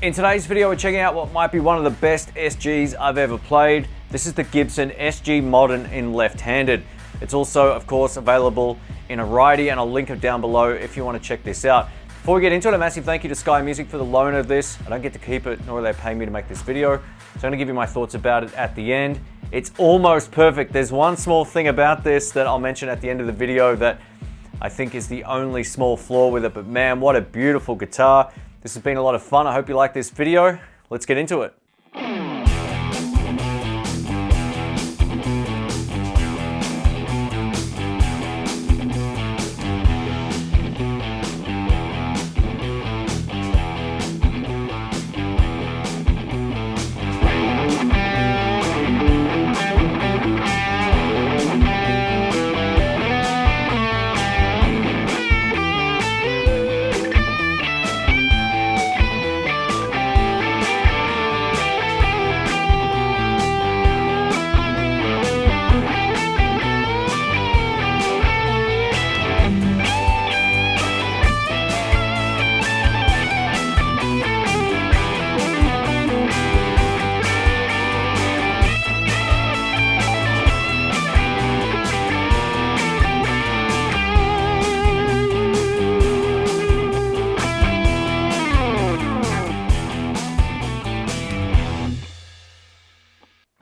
In today's video, we're checking out what might be one of the best SGs I've ever played. This is the Gibson SG Modern in left-handed. It's also, of course, available in a righty, and I'll link it down below if you want to check this out. Before we get into it, a massive thank you to Sky Music for the loan of this. I don't get to keep it, nor are they paying me to make this video. So I'm going to give you my thoughts about it at the end. It's almost perfect. There's one small thing about this that I'll mention at the end of the video that I think is the only small flaw with it, but man, what a beautiful guitar. This has been a lot of fun. I hope you like this video. Let's get into it.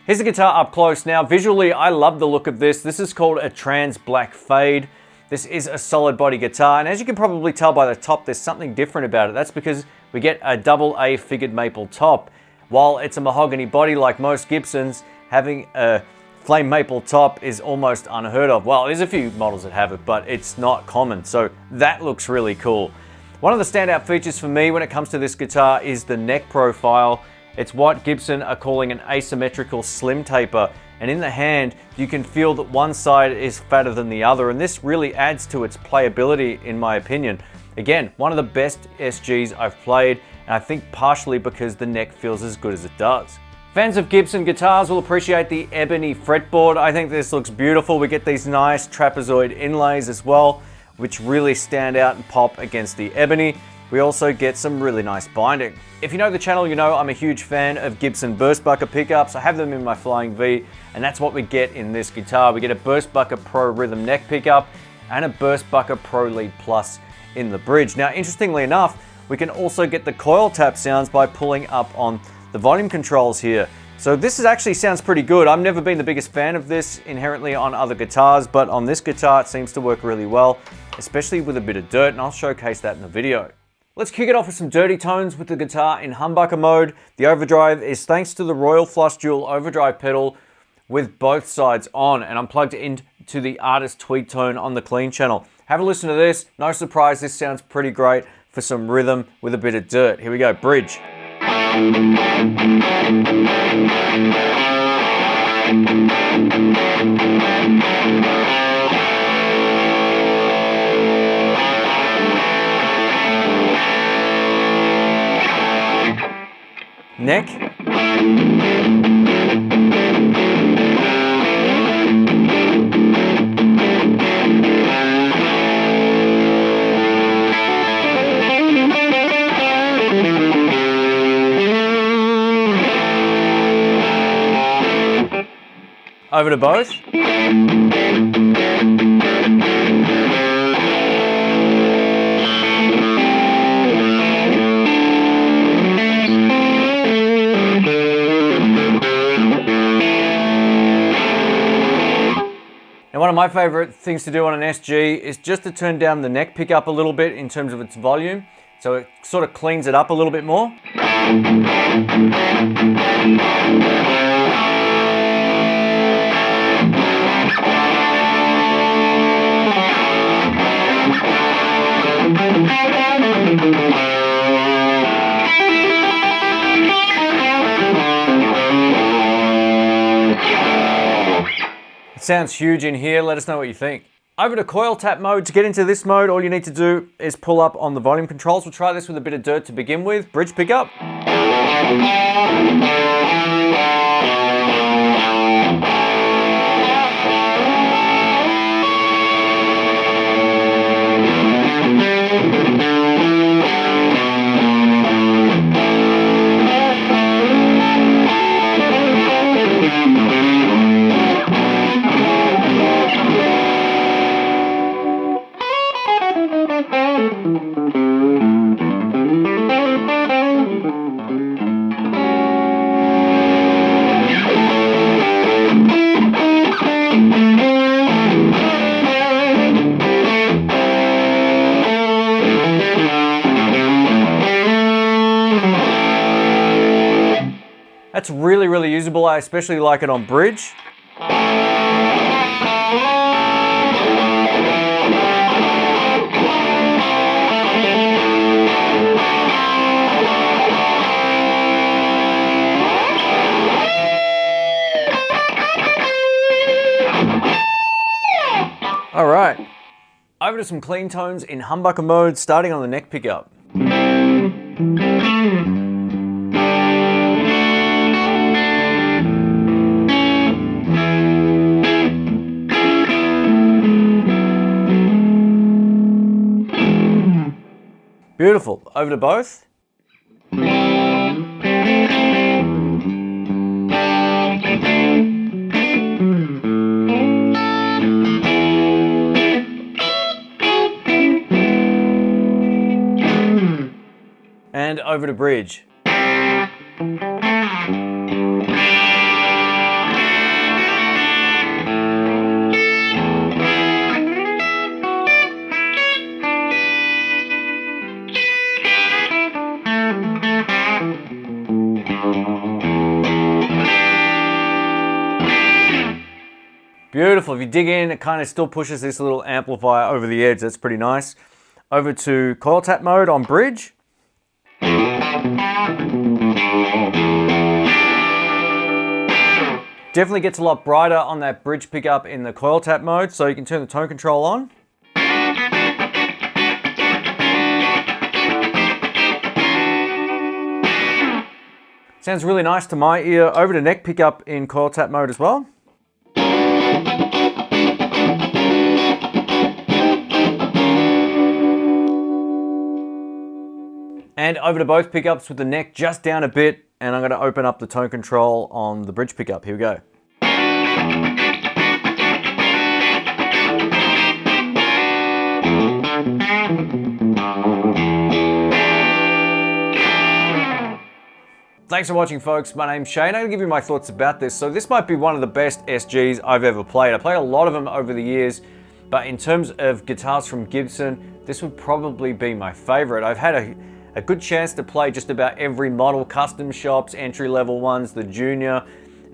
Here's the guitar up close. Now, visually, I love the look of this. This is called a trans black fade. This is a solid body guitar, and as you can probably tell by the top, there's something different about it. That's because we get a double A figured maple top. While it's a mahogany body like most Gibsons, having a flame maple top is almost unheard of. Well, there's a few models that have it, but it's not common, so that looks really cool. One of the standout features for me when it comes to this guitar is the neck profile. It's what Gibson are calling an asymmetrical slim taper, and in the hand you can feel that one side is fatter than the other, and this really adds to its playability in my opinion. Again, one of the best SGs I've played, and I think partially because the neck feels as good as it does. Fans of Gibson guitars will appreciate the ebony fretboard. I think this looks beautiful. We get these nice trapezoid inlays as well, which really stand out and pop against the ebony. We also get some really nice binding. If you know the channel, you know I'm a huge fan of Gibson Burstbucker pickups. I have them in my Flying V, and that's what we get in this guitar. We get a Burstbucker Pro Rhythm neck pickup and a Burstbucker Pro Lead Plus in the bridge. Now, interestingly enough, we can also get the coil tap sounds by pulling up on the volume controls here. So this actually sounds pretty good. I've never been the biggest fan of this inherently on other guitars, but on this guitar it seems to work really well, especially with a bit of dirt, and I'll showcase that in the video. Let's kick it off with some dirty tones with the guitar in humbucker mode. The overdrive is thanks to the Royal Flush Dual overdrive pedal with both sides on, and I'm plugged into the Artist Tweed tone on the clean channel. Have a listen to this. No surprise, this sounds pretty great for some rhythm with a bit of dirt. Here we go, bridge. Neck. Over to both. And one of my favorite things to do on an SG is just to turn down the neck pickup a little bit in terms of its volume, so it sort of cleans it up a little bit more. Sounds huge in here. Let us know what you think. Over to coil tap mode. To get into this mode, all you need to do is pull up on the volume controls. We'll try this with a bit of dirt to begin with. Bridge pickup. That's really, really usable. I especially like it on bridge. All right, over to some clean tones in humbucker mode, starting on the neck pickup. Beautiful. Over to both. And over to bridge. Beautiful. If you dig in, it kind of still pushes this little amplifier over the edge. That's pretty nice. Over to coil tap mode on bridge. Definitely gets a lot brighter on that bridge pickup in the coil tap mode, so you can turn the tone control on. Sounds really nice to my ear. Over to neck pickup in coil tap mode as well. And over to both pickups with the neck just down a bit, and I'm going to open up the tone control on the bridge pickup. Here we go. Thanks for watching, folks. My name's Shane. I'm going to give you my thoughts about this. So this might be one of the best SGs I've ever played. I played a lot of them over the years, but in terms of guitars from Gibson, this would probably be my favorite. I've had a good chance to play just about every model, custom shops, entry-level ones, the junior,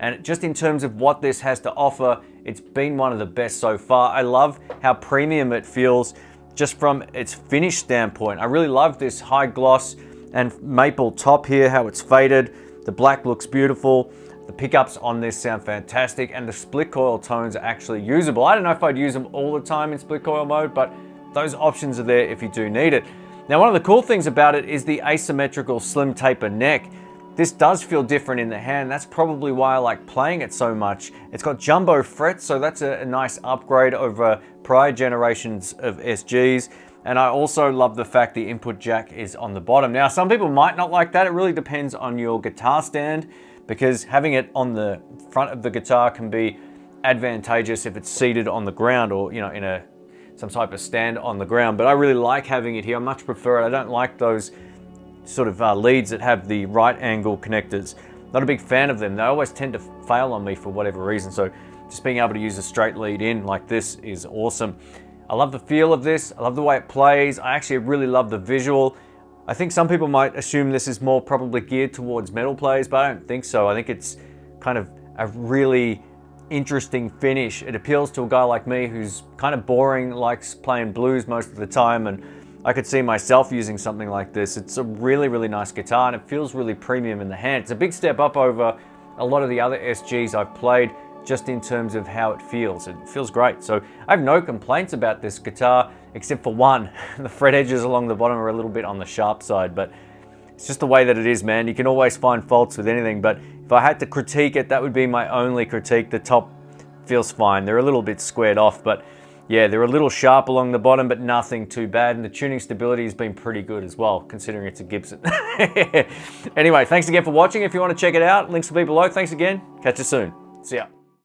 and just in terms of what this has to offer, it's been one of the best so far. I love how premium it feels just from its finish standpoint. I really love this high gloss and maple top here, how it's faded. The black looks beautiful. The pickups on this sound fantastic, and the split coil tones are actually usable. I don't know if I'd use them all the time in split coil mode, but those options are there if you do need it. Now, one of the cool things about it is the asymmetrical slim taper neck. This does feel different in the hand. That's probably why I like playing it so much. It's got jumbo frets, so that's a nice upgrade over prior generations of SGs. And I also love the fact the input jack is on the bottom. Now, some people might not like that. It really depends on your guitar stand, because having it on the front of the guitar can be advantageous if it's seated on the ground, or in some type of stand on the ground. But I really like having it here. I much prefer it. I don't like those sort of leads that have the right angle connectors. Not a big fan of them. They always tend to fail on me for whatever reason. So just being able to use a straight lead in like this is awesome. I love the feel of this. I love the way it plays. I actually really love the visual. I think some people might assume this is more probably geared towards metal players, but I don't think so. I think it's kind of a really interesting finish. It appeals to a guy like me who's kind of boring, likes playing blues most of the time, and I could see myself using something like this. It's a really, really nice guitar, and it feels really premium in the hand. It's a big step up over a lot of the other SGs I've played, just in terms of how it feels. It feels great. So I have no complaints about this guitar, except for one. The fret edges along the bottom are a little bit on the sharp side, but it's just the way that it is, man. You can always find faults with anything, but if I had to critique it, that would be my only critique. The top feels fine. They're a little bit squared off, but yeah, they're a little sharp along the bottom, but nothing too bad. And the tuning stability has been pretty good as well, considering it's a Gibson. Anyway, thanks again for watching. If you want to check it out, links will be below. Thanks again. Catch you soon. See ya.